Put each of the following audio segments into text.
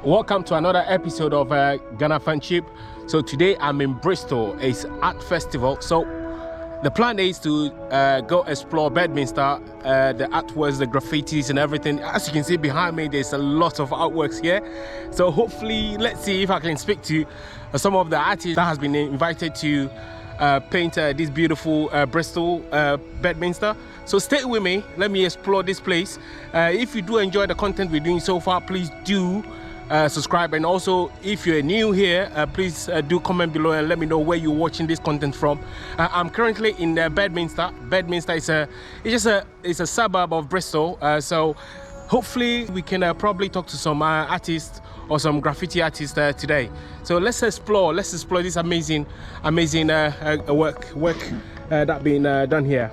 Welcome to another episode of GhanaFuntube. So today I'm in Bristol. It's art festival. So the plan is to go explore Bedminster, the artworks, the graffitis and everything. As you can see behind me, there's a lot of artworks here. So hopefully, let's see if I can speak to some of the artists that has been invited to paint this beautiful Bristol Bedminster. So stay with me, let me explore this place. If you do enjoy the content we're doing so far, please do subscribe, and also if you're new here, please do comment below and let me know where you're watching this content from. I'm currently in Bedminster. Bedminster is it's a suburb of Bristol, so hopefully we can probably talk to some artists or some graffiti artists today. So let's explore this amazing work that being done here.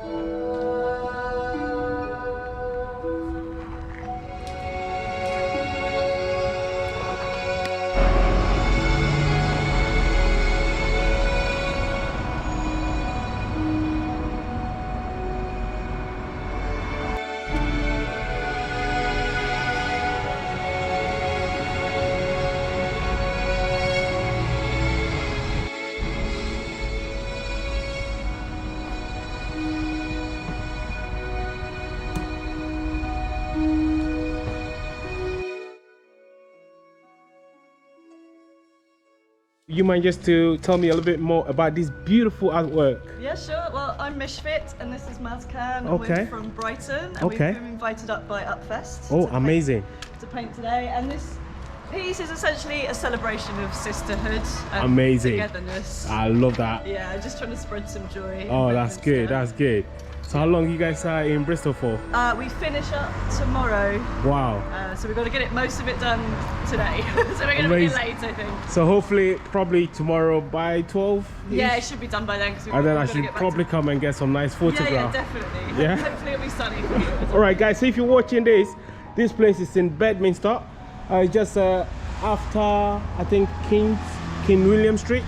You mind just to tell me a little bit more about this beautiful artwork? Yeah, sure. Well, I'm Mishfit and this is Mazcan. Okay. We're from Brighton and Okay. we've been invited up by Upfest. Oh, amazing. To paint today. And this piece is essentially a celebration of sisterhood and Amazing. togetherness. I love that. Yeah, just trying to spread some joy. Oh, that's good. That's good. So how long you guys are in Bristol for? We finish up tomorrow. Wow. So we've got to get most of it done today. So we're going to be late, I think. So hopefully, probably tomorrow by 12? Yeah, it should be done by then. And then I should probably come and get some nice photographs. Yeah, definitely. Yeah? Hopefully it'll be sunny for you. Alright guys, so if you're watching this place is in Bedminster. Just after, I think, King William Street.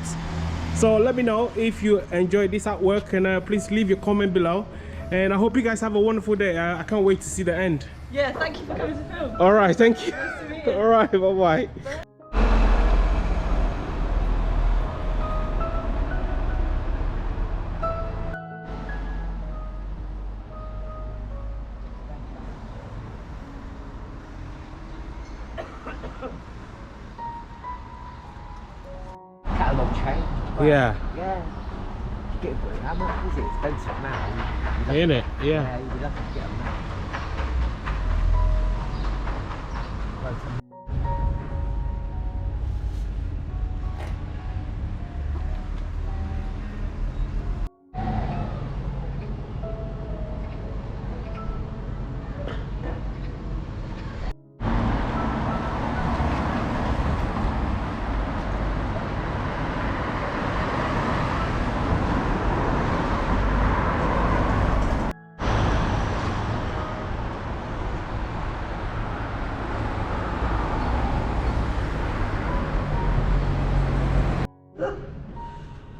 So let me know if you enjoyed this artwork, and please leave your comment below. And I hope you guys have a wonderful day. I can't wait to see the end. Yeah, thank you for coming to film. Alright, thank you. Nice to meet you. Alright, bye-bye. Catalogue change. Yeah. Yeah. How much is it? Expensive now. Ain't it? Yeah. Yeah, you'd have to get them now.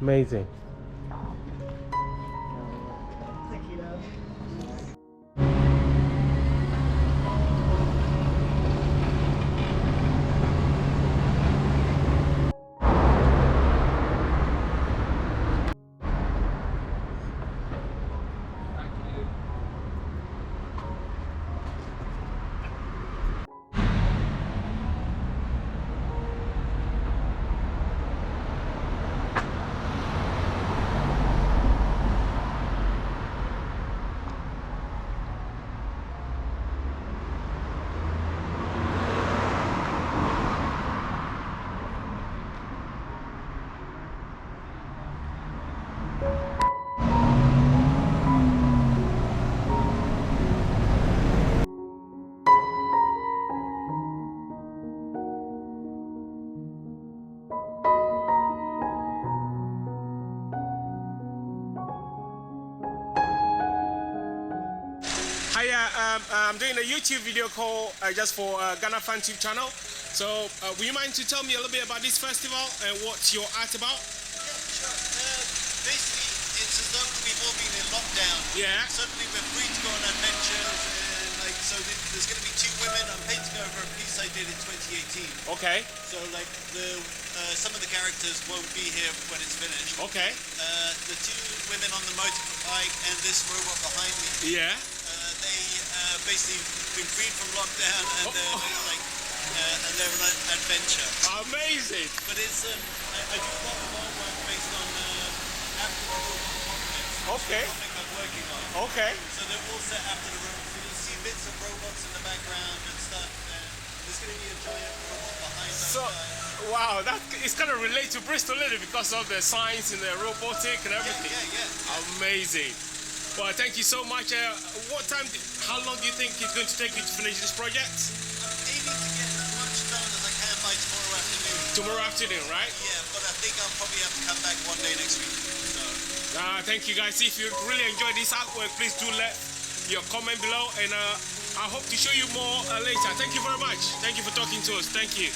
Amazing. Thank you, love. I'm doing a YouTube video call just for GhanaFuntube channel. So would you mind to tell me a little bit about this festival and what's your art about? Yeah, sure. Basically, it's as though we've all been in lockdown. Yeah. Suddenly we're free to go on adventures, and like, so there's going to be two women. I'm painting over a piece I did made in 2018. Okay. So like some of the characters won't be here when it's finished. Okay. The two women on the motorbike and this robot behind me. Yeah. They basically been freed from lockdown and they're on an adventure. Amazing. But it's I do a lot of artwork based on after the robot apocalypse. Okay. Comic I'm working on. Okay. So they're all set after the robot. So you'll see bits of robots in the background and stuff. And there's going to be a giant robot behind those guys. Wow, it's kind of relate to Bristol a little because of the science and the robotic and everything. Yeah. Amazing. Well, thank you so much. How long do you think it's going to take you to finish this project? I'm aiming to get as much done as I can by tomorrow afternoon. Tomorrow afternoon, right? Yeah, but I think I'll probably have to come back one day next week. So. Thank you guys. If you really enjoyed this artwork, please do let your comment below, and I hope to show you more later. Thank you very much. Thank you for talking to us. Thank you.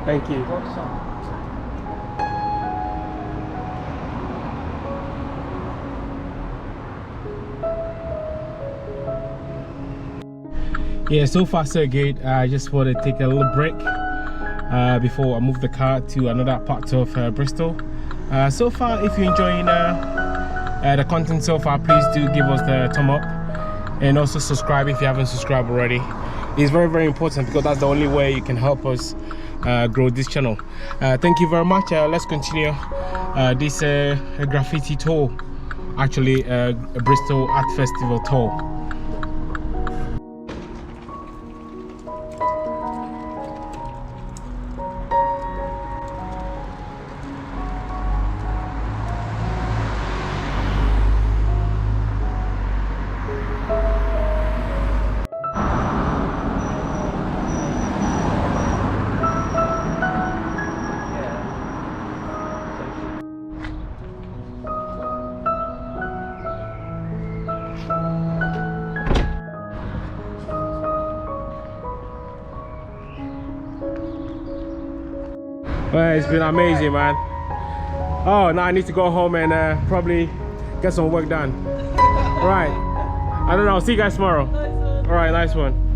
Thank you. Yeah, so far so good. I just want to take a little break before I move the car to another part of Bristol. So far, if you're enjoying the content so far, please do give us the thumb up and also subscribe if you haven't subscribed already. It's very, very important because that's the only way you can help us grow this channel. Thank you very much. Let's continue this graffiti tour, actually a Bristol Art Festival tour. Well, it's been amazing, man. Oh, now I need to go home and probably get some work done. All right. I don't know. I'll see you guys tomorrow. Nice one. All right, nice one.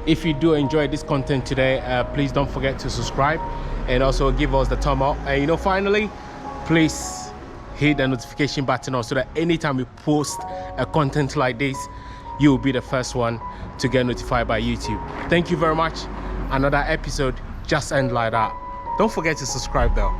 If you do enjoy this content today, please don't forget to subscribe and also give us the thumb up. And you know, finally, please hit the notification button on so that anytime we post a content like this, you will be the first one to get notified by YouTube. Thank you very much. Another episode just end like that. Don't forget to subscribe though.